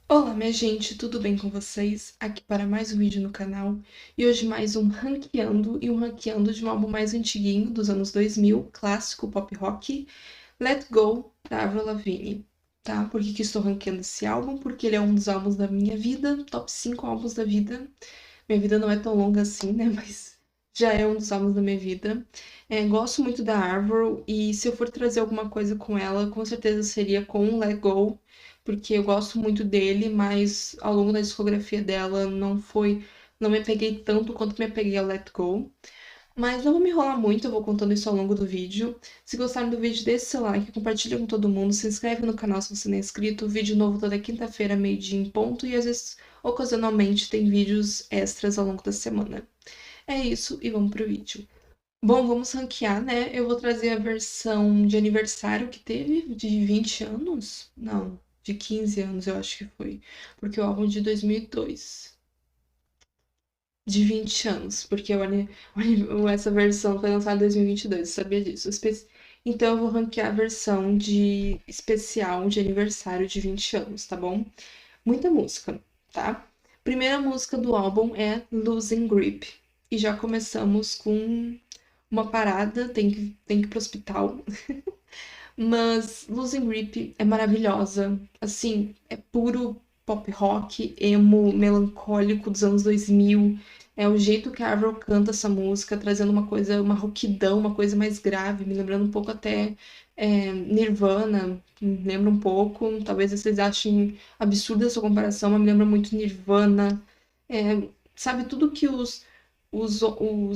Olá, minha gente, tudo bem com vocês? Aqui para mais um vídeo no canal e hoje mais um ranqueando de um álbum mais antiguinho dos anos 2000, clássico pop rock, Let Go, da Avril Lavigne, tá? Por que que estou ranqueando esse álbum? Porque ele é um dos álbuns da minha vida, top 5 álbuns da vida. Minha vida não é tão longa assim, né? Mas já é um dos álbuns da minha vida. Gosto muito da Avril e se eu for trazer alguma coisa com ela, com certeza seria com Let Go, porque eu gosto muito dele, mas ao longo da discografia dela não me apeguei tanto quanto me apeguei a Let Go. Mas não vou me enrolar muito, eu vou contando isso ao longo do vídeo. Se gostaram do vídeo, deixe seu like, compartilha com todo mundo, se inscreve no canal se você não é inscrito. Vídeo novo toda quinta-feira, meio-dia em ponto, e às vezes, ocasionalmente, tem vídeos extras ao longo da semana. É isso, e vamos pro vídeo. Bom, vamos ranquear, né? Eu vou trazer a versão de aniversário que teve, de 20 anos? Não, de 15 anos eu acho que foi, porque o álbum é de 2002. De 20 anos, porque essa versão foi lançada em 2022, eu sabia disso. Então eu vou ranquear a versão de especial de aniversário de 20 anos, tá bom? Muita música, tá? Primeira música do álbum é Losing Grip. E já começamos com uma parada, tem que ir pro hospital. Mas Losing Grip é maravilhosa. Assim, é puro pop rock, emo, melancólico dos anos 2000. É o jeito que a Avril canta essa música, trazendo uma coisa, uma rouquidão, uma coisa mais grave, me lembrando um pouco até Nirvana, me lembra um pouco. Talvez vocês achem absurda essa comparação, mas me lembra muito Nirvana. É, sabe, tudo que os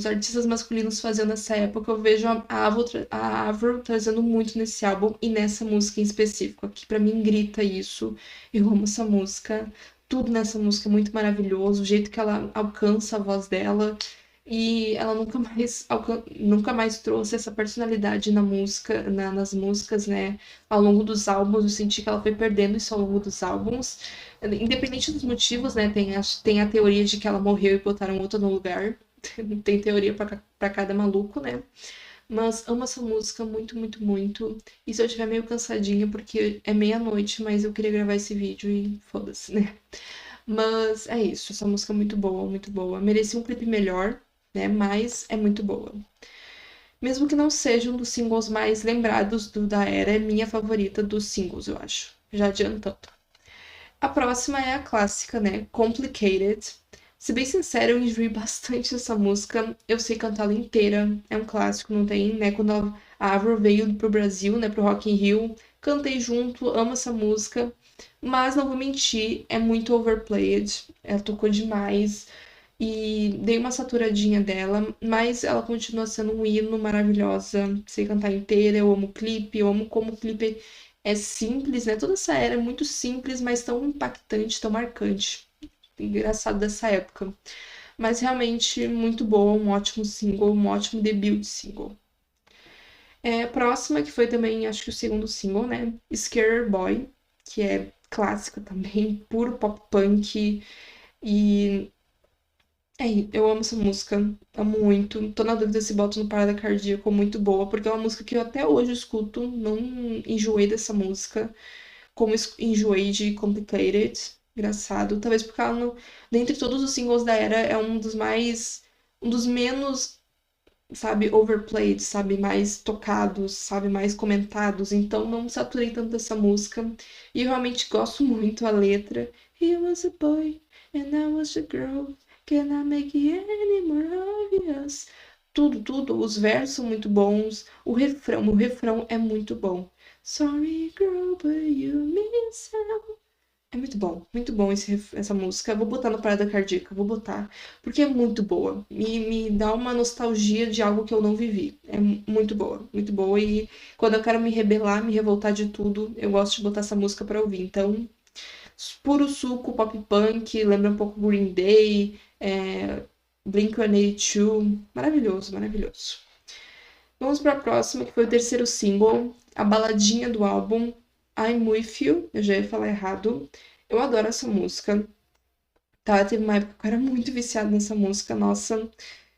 artistas masculinos faziam nessa época, eu vejo a Avril trazendo muito nesse álbum e nessa música em específico. Aqui pra mim grita isso. Eu amo essa música. Tudo nessa música é muito maravilhoso, o jeito que ela alcança a voz dela. E ela nunca mais trouxe essa personalidade na música, nas músicas, né? Ao longo dos álbuns, eu senti que ela foi perdendo isso ao longo dos álbuns. Independente dos motivos, né? Tem a teoria de que ela morreu e botaram outra no lugar. Tem teoria pra cada maluco, né? Mas amo essa música muito, muito, muito. E se eu estiver meio cansadinha, porque é meia-noite, mas eu queria gravar esse vídeo e foda-se, né? Mas é isso, essa música é muito boa, muito boa. Merecia um clipe melhor, né? Mas é muito boa. Mesmo que não seja um dos singles mais lembrados da era, é minha favorita dos singles, eu acho. Já adiantando. A próxima é a clássica, né? Complicated. Se bem sincero, eu enjoei bastante essa música. Eu sei cantar ela inteira. É um clássico, não tem, né? Quando a Avril veio pro Brasil, né? Pro Rock in Rio. Cantei junto, amo essa música. Mas não vou mentir, é muito overplayed. Ela tocou demais. E dei uma saturadinha dela, mas ela continua sendo um hino maravilhosa. Sei cantar inteira, eu amo o clipe, eu amo como o clipe é simples, né? Toda essa era é muito simples, mas tão impactante, tão marcante. Engraçado dessa época. Mas realmente muito boa, um ótimo single, um ótimo debut de single. A próxima, que foi também, acho que o segundo single, né? Scare Boy, que é clássica também, puro pop punk. E eu amo essa música, amo muito. Tô na dúvida se boto no Parada Cardíaco, muito boa, porque é uma música que eu até hoje escuto, não enjoei dessa música, como enjoei de Complicated. Engraçado. Talvez porque ela, dentre todos os singles da era, é um dos menos, sabe, overplayed, sabe, mais tocados, sabe, mais comentados. Então não me saturei tanto dessa música. E eu realmente gosto muito a letra. He was a boy and I was a girl. Can I make it any more obvious? Tudo, tudo. Os versos são muito bons. O refrão é muito bom. Sorry, girl, but you miss out. É muito bom essa música. Vou botar no Parada Cardíaca, vou botar. Porque é muito boa. Me dá uma nostalgia de algo que eu não vivi. É muito boa, muito boa. E quando eu quero me rebelar, me revoltar de tudo, eu gosto de botar essa música pra ouvir. Então, puro suco, pop punk, lembra um pouco Green Day, Blink-182. Maravilhoso, maravilhoso. Vamos para a próxima, que foi o terceiro single, a baladinha do álbum I'm With You. Eu já ia falar errado. Eu adoro essa música. Tá, teve uma época que eu era muito viciada nessa música. Nossa,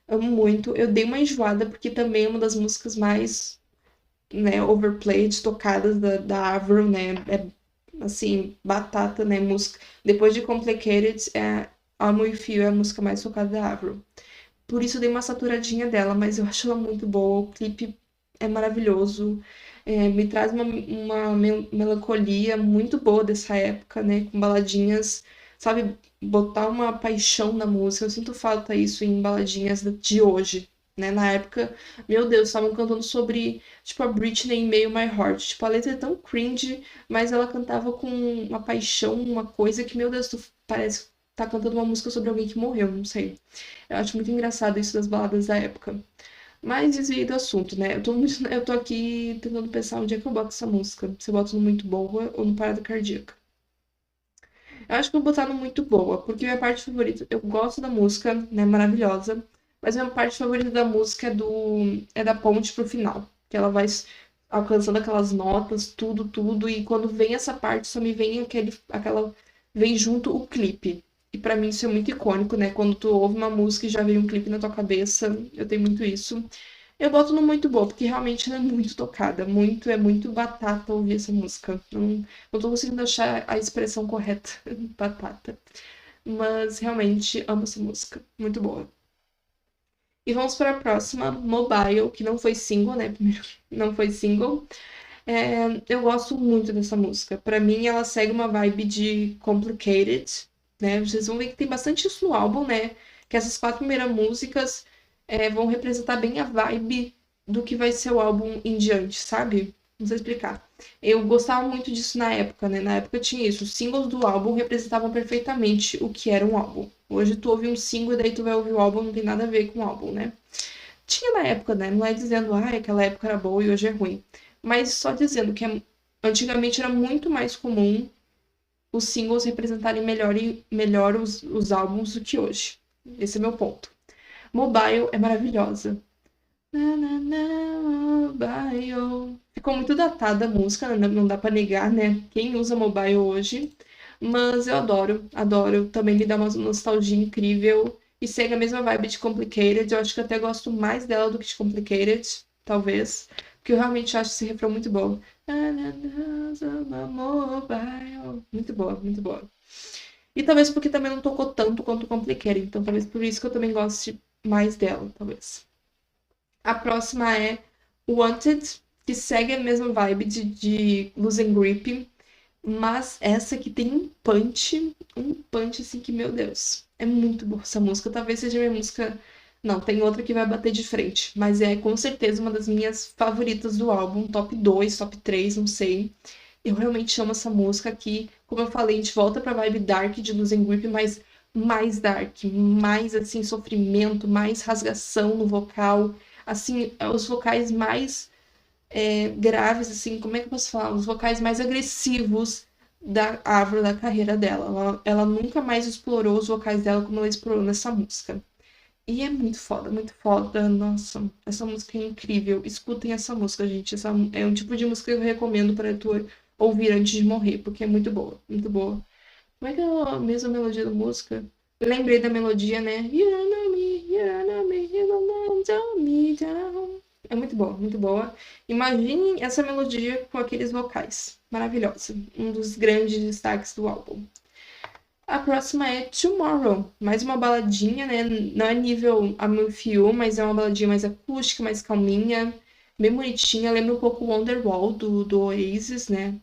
amo muito. Eu dei uma enjoada porque também é uma das músicas mais, né, overplayed, tocadas da Avril, né? assim, batata, né? Música. Depois de Complicated, I'm With You é a música mais tocada da Avril. Por isso eu dei uma saturadinha dela, mas eu acho ela muito boa. O clipe é maravilhoso. Me traz uma melancolia muito boa dessa época, né? Com baladinhas, sabe? Botar uma paixão na música. Eu sinto falta isso em baladinhas de hoje, né? Na época, meu Deus, estavam cantando sobre, tipo, a Britney em Meio My Heart. Tipo, a letra é tão cringe, mas ela cantava com uma paixão, uma coisa que, meu Deus, tu parece que tá cantando uma música sobre alguém que morreu, não sei. Eu acho muito engraçado isso das baladas da época. Mas desviei do assunto, né? Eu tô aqui tentando pensar onde é que eu boto essa música. Se eu boto no Muito Boa ou no Parada Cardíaca. Eu acho que eu vou botar no Muito Boa, porque minha parte favorita, eu gosto da música, né? Maravilhosa. Mas minha parte favorita da música é da ponte pro final. Que ela vai alcançando aquelas notas, tudo, tudo. E quando vem essa parte, só me vem vem junto o clipe. E pra mim isso é muito icônico, né? Quando tu ouve uma música e já vem um clipe na tua cabeça, eu tenho muito isso. Eu boto no Muito Boa, porque realmente ela é muito tocada. É muito batata ouvir essa música. Não tô conseguindo achar a expressão correta. Batata. Mas realmente amo essa música. Muito boa. E vamos para a próxima, Mobile, que não foi single, né? Primeiro, não foi single. Eu gosto muito dessa música. Pra mim, ela segue uma vibe de Complicated, né? Vocês vão ver que tem bastante isso no álbum, né? Que essas 4 primeiras músicas vão representar bem a vibe do que vai ser o álbum em diante, sabe? Não sei explicar. Eu gostava muito disso na época, né? Na época tinha isso. Os singles do álbum representavam perfeitamente o que era um álbum. Hoje tu ouve um single e daí tu vai ouvir o álbum, não tem nada a ver com o álbum, né? Tinha na época, né? Não é dizendo, aquela época era boa e hoje é ruim. Mas só dizendo que antigamente era muito mais comum os singles representarem melhor os álbuns do que hoje. Esse é meu ponto. Mobile é maravilhosa. Na, na, na, mobile. Ficou muito datada a música, não dá pra negar, né? Quem usa mobile hoje. Mas eu adoro, adoro. Também me dá uma nostalgia incrível. E segue a mesma vibe de Complicated. Eu acho que eu até gosto mais dela do que de Complicated, talvez. Porque eu realmente acho esse refrão muito bom. Mobile. Muito boa, muito boa. E talvez porque também não tocou tanto quanto Complicated. Então talvez por isso que eu também goste mais dela, talvez. A próxima é Wanted, que segue a mesma vibe de Losing Grip, mas essa aqui tem um punch assim que, meu Deus, é muito boa essa música. Talvez seja minha música. Não, tem outra que vai bater de frente, mas é com certeza uma das minhas favoritas do álbum, top 2, top 3, não sei. Eu realmente amo essa música aqui. Como eu falei, a gente volta pra vibe dark de Losing Grip, mas mais dark, mais assim, sofrimento, mais rasgação no vocal. Assim, os vocais mais graves, assim, como é que eu posso falar? Os vocais mais agressivos da Avril, da carreira dela. Ela nunca mais explorou os vocais dela como ela explorou nessa música. E é muito foda, muito foda. Nossa, essa música é incrível. Escutem essa música, gente. Essa é um tipo de música que eu recomendo para tu ouvir antes de morrer, porque é muito boa, muito boa. Como é que é a mesma melodia da música? Eu lembrei da melodia, né? You don't know me, you don't know me, you don't know me down. É muito boa, muito boa. Imaginem essa melodia com aqueles vocais. Maravilhosa. Um dos grandes destaques do álbum. A próxima é Tomorrow. Mais uma baladinha, né? Não é nível I'm With You, mas é uma baladinha mais acústica, mais calminha. Bem bonitinha. Lembra um pouco Wonderwall do Oasis, né?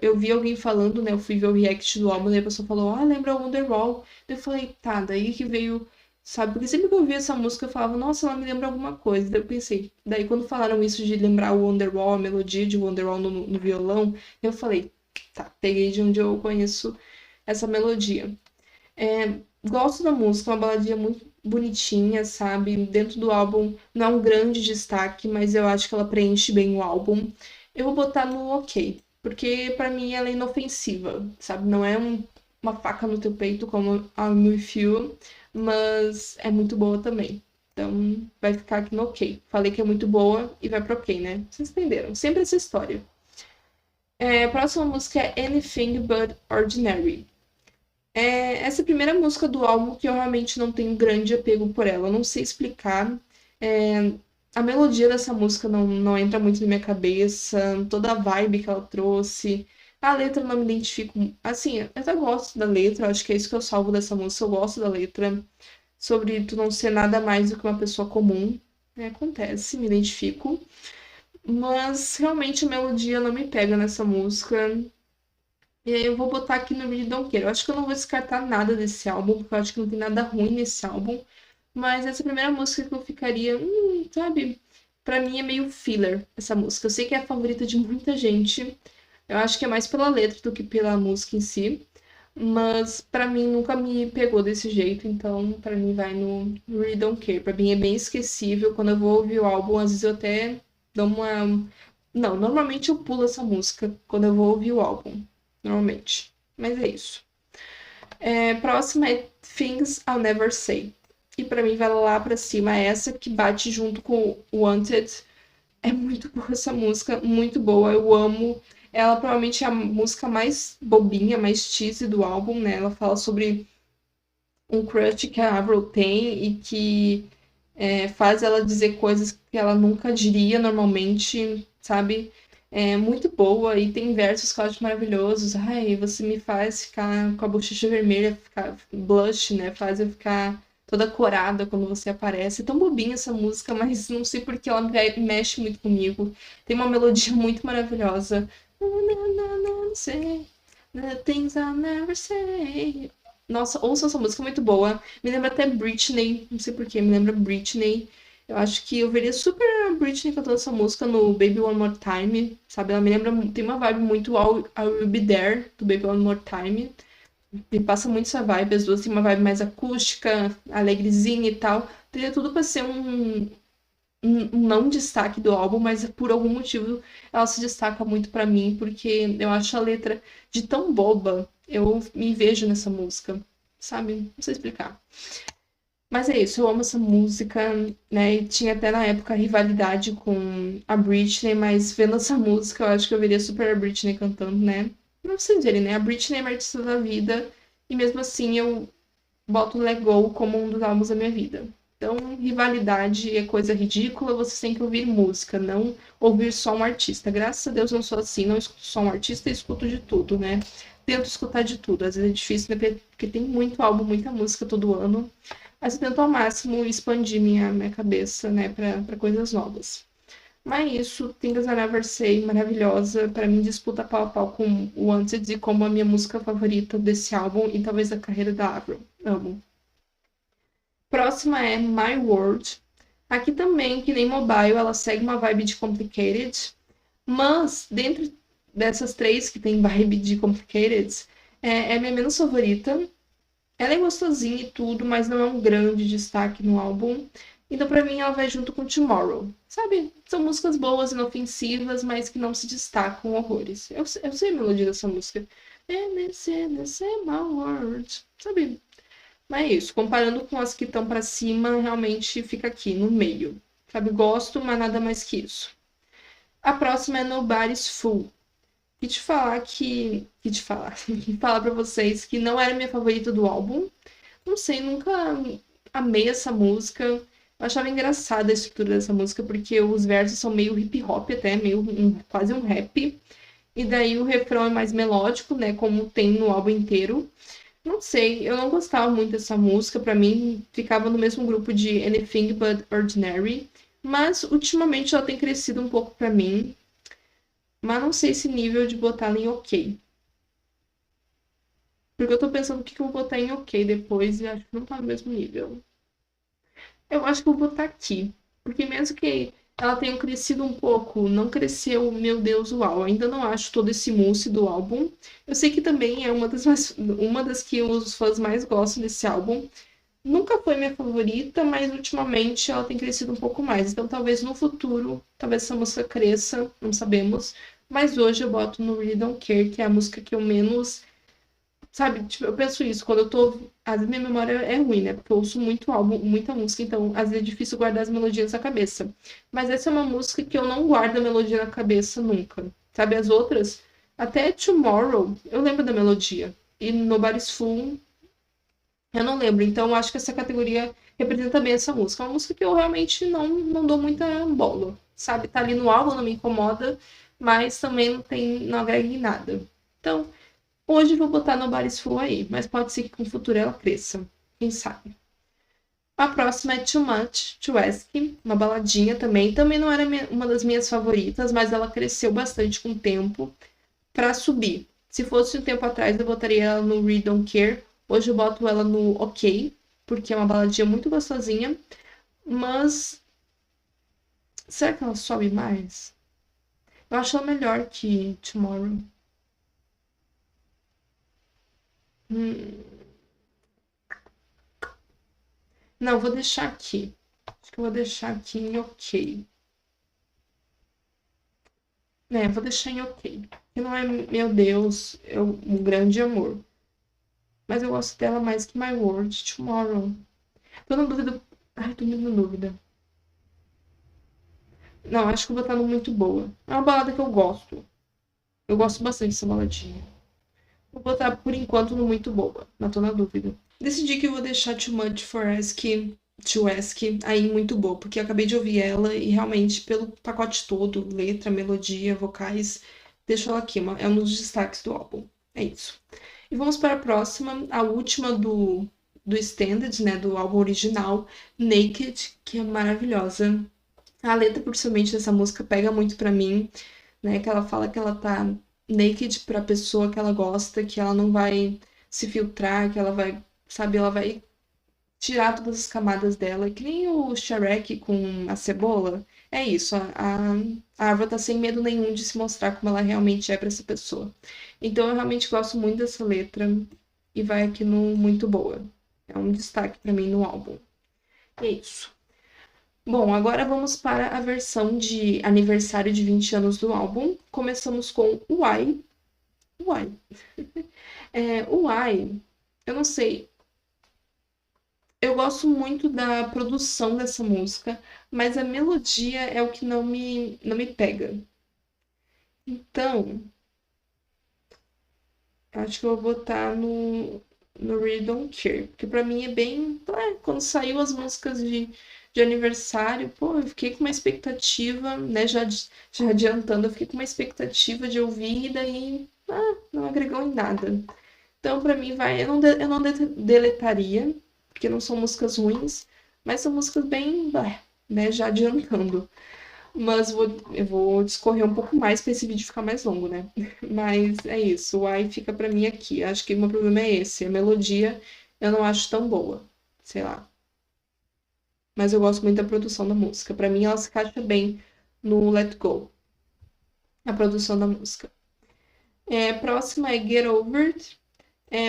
Eu vi alguém falando, né? Eu fui ver o react do álbum, e a pessoa falou, lembra Wonderwall. Eu falei, tá, daí que veio, sabe? Porque sempre que eu ouvia essa música, eu falava, nossa, ela me lembra alguma coisa. Daí eu pensei, daí quando falaram isso de lembrar o Wonderwall, a melodia de Wonderwall no violão, eu falei, tá, peguei de onde eu conheço essa melodia. Gosto da música, é uma baladinha muito bonitinha, sabe? Dentro do álbum não é um grande destaque, mas eu acho que ela preenche bem o álbum. Eu vou botar no ok, porque pra mim ela é inofensiva, sabe? Não é uma faca no teu peito como I'm With You, mas é muito boa também. Então vai ficar aqui no ok. Falei que é muito boa e vai pro ok, né? Vocês entenderam? Sempre essa história. A próxima música é Anything But Ordinary. Essa primeira música do álbum que eu realmente não tenho grande apego por ela. Eu não sei explicar. A melodia dessa música não entra muito na minha cabeça. Toda a vibe que ela trouxe. A letra eu não me identifico. Assim, eu até gosto da letra, eu acho que é isso que eu salvo dessa música. Eu gosto da letra. Sobre tu não ser nada mais do que uma pessoa comum. Acontece, me identifico. Mas realmente a melodia não me pega nessa música. E aí eu vou botar aqui no Really Don't Care. Eu acho que eu não vou descartar nada desse álbum, porque eu acho que não tem nada ruim nesse álbum. Mas essa primeira música que eu ficaria, sabe? Pra mim é meio filler essa música. Eu sei que é a favorita de muita gente. Eu acho que é mais pela letra do que pela música em si. Mas pra mim nunca me pegou desse jeito, então pra mim vai no Really Don't Care. Pra mim é bem esquecível. Quando eu vou ouvir o álbum, às vezes eu até dou uma. Não, normalmente eu pulo essa música quando eu vou ouvir o álbum. Normalmente. Mas é isso. Próxima é Things I'll Never Say. E pra mim vai lá pra cima essa que bate junto com Wanted. É muito boa essa música, muito boa. Eu amo. Ela provavelmente é a música mais bobinha, mais cheesy do álbum, né? Ela fala sobre um crush que a Avril tem e que faz ela dizer coisas que ela nunca diria normalmente, sabe? É muito boa e tem versos que eu acho maravilhosos. Ai, você me faz ficar com a bochecha vermelha, ficar blush, né? Faz eu ficar toda corada quando você aparece. É tão bobinha essa música, mas não sei porque ela mexe muito comigo. Tem uma melodia muito maravilhosa. Não sei, the things I'll never say. Nossa, ouça essa música, muito boa. Me lembra até Britney, não sei porquê, me lembra Britney. Eu acho que eu veria super a Britney cantando essa música no Baby One More Time, sabe? Ela me lembra, tem uma vibe muito I Will Be There, do Baby One More Time. Me passa muito essa vibe, as duas têm uma vibe mais acústica, alegrezinha e tal. Teria tudo pra ser um não destaque do álbum, mas por algum motivo ela se destaca muito pra mim, porque eu acho a letra de tão boba, eu me vejo nessa música, sabe? Não sei explicar. Mas é isso, eu amo essa música, né? E tinha até na época rivalidade com a Britney, mas vendo essa música eu acho que eu veria super a Britney cantando, né? Não sei dizer, né? A Britney é minha artista da vida, e mesmo assim eu boto Let Go como um dos álbuns da minha vida. Então, rivalidade é coisa ridícula, você tem que ouvir música, não ouvir só um artista. Graças a Deus eu não sou assim, não escuto só um artista e escuto de tudo, né? Tento escutar de tudo. Às vezes é difícil, né? Porque tem muito álbum, muita música todo ano. Mas eu tento ao máximo expandir minha cabeça, né, para coisas novas. Mas isso, Things I Never Say, maravilhosa. Pra mim, disputa pau a pau com o Wanted e como a minha música favorita desse álbum e talvez da carreira da Avril. Amo. Próxima é My World. Aqui também, que nem Mobile, ela segue uma vibe de Complicated. Mas, dentro dessas três que tem vibe de Complicated, é a minha menos favorita. Ela é gostosinha e tudo, mas não é um grande destaque no álbum. Então, pra mim, ela vai junto com Tomorrow. Sabe? São músicas boas, inofensivas, mas que não se destacam horrores. Eu sei a melodia dessa música. And my world. Sabe? Mas é isso. Comparando com as que estão pra cima, realmente fica aqui, no meio. Sabe? Gosto, mas nada mais que isso. A próxima é Nobody's Fool. Que te falar. Que falar pra vocês que não era minha favorita do álbum. Não sei, nunca amei essa música. Eu achava engraçada a estrutura dessa música, porque os versos são meio hip hop até, meio quase um rap. E daí o refrão é mais melódico, né? Como tem no álbum inteiro. Não sei, eu não gostava muito dessa música. Pra mim, ficava no mesmo grupo de Anything But Ordinary. Mas ultimamente ela tem crescido um pouco pra mim. Mas não sei esse nível de botar ela em ok. Porque eu tô pensando o que eu vou botar em ok depois e acho que não tá no mesmo nível. Eu acho que eu vou botar aqui. Porque mesmo que ela tenha crescido um pouco, não cresceu, meu Deus, uau. Ainda não acho todo esse mousse do álbum. Eu sei que também é uma das que os fãs mais gostam desse álbum. Nunca foi minha favorita, mas ultimamente ela tem crescido um pouco mais. Então talvez no futuro, talvez essa música cresça, não sabemos. Mas hoje eu boto no Really Don't Care, que é a música que eu menos. Sabe, tipo, eu penso isso, quando eu tô. Às vezes minha memória é ruim, né? Porque eu ouço muito álbum, muita música, então às vezes é difícil guardar as melodias na cabeça. Mas essa é uma música que eu não guardo a melodia na cabeça nunca. Sabe, as outras, até Tomorrow, eu lembro da melodia. E Nobody's Fool, eu não lembro. Então eu acho que essa categoria representa bem essa música. É uma música que eu realmente não dou muita bola. Sabe, tá ali no álbum, não me incomoda, mas também não agrega em nada. Então, hoje eu vou botar Nobody's Fool aí, mas pode ser que com o futuro ela cresça. Quem sabe? A próxima é Too Much, To Ask, uma baladinha também. Também não era uma das minhas favoritas, mas ela cresceu bastante com o tempo pra subir. Se fosse um tempo atrás, eu botaria ela no We Don't Care. Hoje eu boto ela no OK, porque é uma baladinha muito gostosinha. Mas será que ela sobe mais? Eu acho ela melhor que Tomorrow. Hum, Não, vou deixar aqui. Acho que eu vou deixar aqui em OK. Vou deixar em OK. Que não é, meu Deus, um grande amor. Mas eu gosto dela mais que My World, Tomorrow. Tô na dúvida. Ai, tô muito na dúvida. Não, acho que eu vou estar no Muito Boa. É uma balada que eu gosto. Eu gosto bastante dessa baladinha. Vou botar por enquanto no Muito Boa, mas tô na dúvida. Decidi que eu vou deixar Too Much for Ask, To Ask aí Muito Boa, porque eu acabei de ouvir ela e realmente, pelo pacote todo, letra, melodia, vocais, deixo ela aqui, é um dos destaques do álbum. É isso. E vamos para a próxima, a última do Standard, né, do álbum original, Naked, que é maravilhosa. A letra, principalmente, dessa música pega muito pra mim, né? Que ela fala que ela tá naked pra pessoa que ela gosta, que ela não vai se filtrar, que ela vai, sabe, ela vai tirar todas as camadas dela, que nem o Shrek com a cebola. É isso, a Ava tá sem medo nenhum de se mostrar como ela realmente é pra essa pessoa. Então eu realmente gosto muito dessa letra e vai aqui no Muito Boa. É um destaque pra mim no álbum. É isso. Bom, agora vamos para a versão de aniversário de 20 anos do álbum. Começamos com Why. Why. O Why, eu não sei. Eu gosto muito da produção dessa música, mas a melodia é o que não me pega. Então, acho que eu vou botar no Really Don't Care, porque pra mim é bem. Quando saiu as músicas de aniversário, pô, eu fiquei com uma expectativa, né? Já adiantando, eu fiquei com uma expectativa de ouvir e daí não agregou em nada. Então, pra mim, vai. Eu não deletaria, porque não são músicas ruins, mas são músicas bem, né? Já adiantando. Mas eu vou discorrer um pouco mais para esse vídeo ficar mais longo, né? Mas é isso, o Ai fica para mim aqui. Acho que o meu problema é esse. A melodia eu não acho tão boa, sei lá. Mas eu gosto muito da produção da música. Para mim ela se encaixa bem no Let Go, a produção da música. Próxima é Get Over It.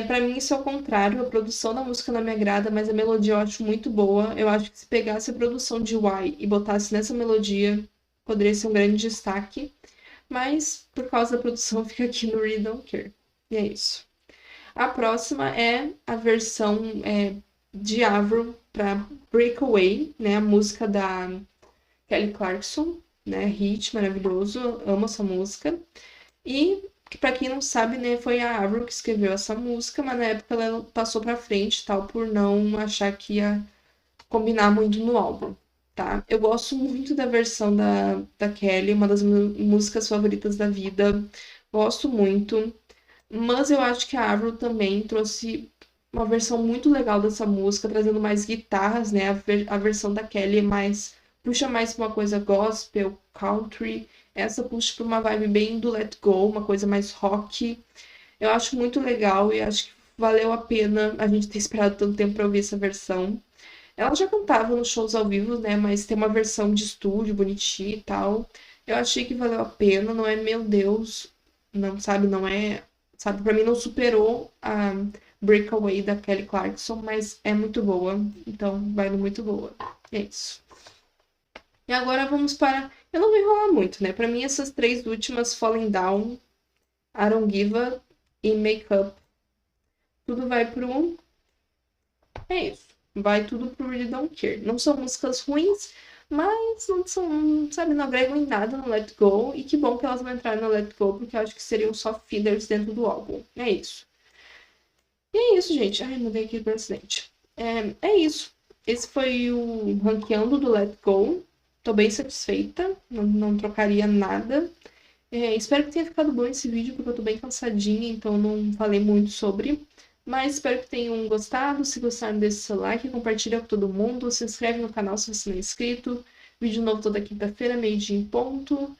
Para mim isso é o contrário. A produção da música não me agrada, mas a melodia eu acho muito boa. Eu acho que se pegasse a produção de Why e botasse nessa melodia, poderia ser um grande destaque. Mas, por causa da produção, fica aqui no Really Don't Care. E é isso. A próxima é a versão de Avril para Breakaway, né? A música da Kelly Clarkson, né? Hit maravilhoso, amo essa música. E, para quem não sabe, né, foi a Avril que escreveu essa música, mas na época ela passou para frente, tal, por não achar que ia combinar muito no álbum. Tá? Eu gosto muito da versão da Kelly, uma das músicas favoritas da vida. Gosto muito. Mas eu acho que a Avril também trouxe uma versão muito legal dessa música, trazendo mais guitarras, né? A versão da Kelly é mais puxa mais pra uma coisa gospel, country. Essa puxa pra uma vibe bem do Let Go, uma coisa mais rock. Eu acho muito legal e acho que valeu a pena a gente ter esperado tanto tempo pra ouvir essa versão. Ela já cantava nos shows ao vivo, né? Mas tem uma versão de estúdio bonitinha e tal. Eu achei que valeu a pena, não é, meu Deus, não sabe, não é, sabe, pra mim não superou a Breakaway da Kelly Clarkson, mas é muito boa, então vai no muito boa. É isso. E agora vamos para, eu não vou enrolar muito, né? Pra mim essas três últimas, Falling Down, I Don't Give a e Make Up, tudo vai pro, é isso. Vai tudo pro Really Don't Care. Não são músicas ruins, mas não são, sabe, não agregam em nada no Let Go. E que bom que elas vão entrar no Let Go, porque eu acho que seriam só fillers dentro do álbum. É isso. E é isso, gente. Ai, mudei aqui pro acidente. É isso. Esse foi o ranqueando do Let Go. Tô bem satisfeita. Não trocaria nada. Espero que tenha ficado bom esse vídeo, porque eu tô bem cansadinha, então não falei muito sobre. Mas espero que tenham gostado. Se gostaram, deixe seu like, compartilha com todo mundo. Se inscreve no canal se você não é inscrito. Vídeo novo toda quinta-feira, meio-dia em ponto.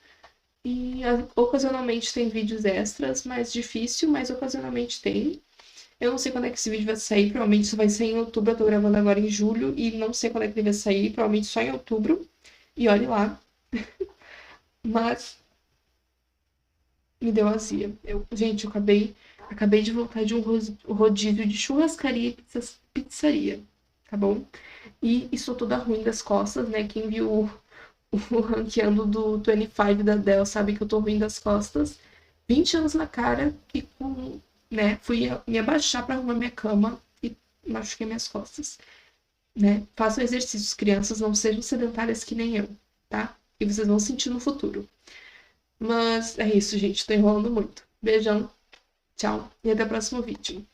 E ocasionalmente tem vídeos extras, mais difícil, mas ocasionalmente tem. Eu não sei quando é que esse vídeo vai sair, provavelmente isso vai sair em outubro, eu tô gravando agora em julho, e não sei quando é que ele vai sair, provavelmente só em outubro. E olhe lá. Mas me deu azia. Gente, eu acabei de voltar de um rodízio de churrascaria e pizzaria, tá bom? E estou toda ruim das costas, né? Quem viu o ranqueando do 25 da Dell sabe que eu tô ruim das costas. 20 anos na cara e fui me abaixar para arrumar minha cama e machuquei minhas costas, né? Façam exercícios, crianças, não sejam sedentárias que nem eu, tá? E vocês vão sentir no futuro. Mas é isso, gente. Tô enrolando muito. Beijão, tchau e até o próximo vídeo.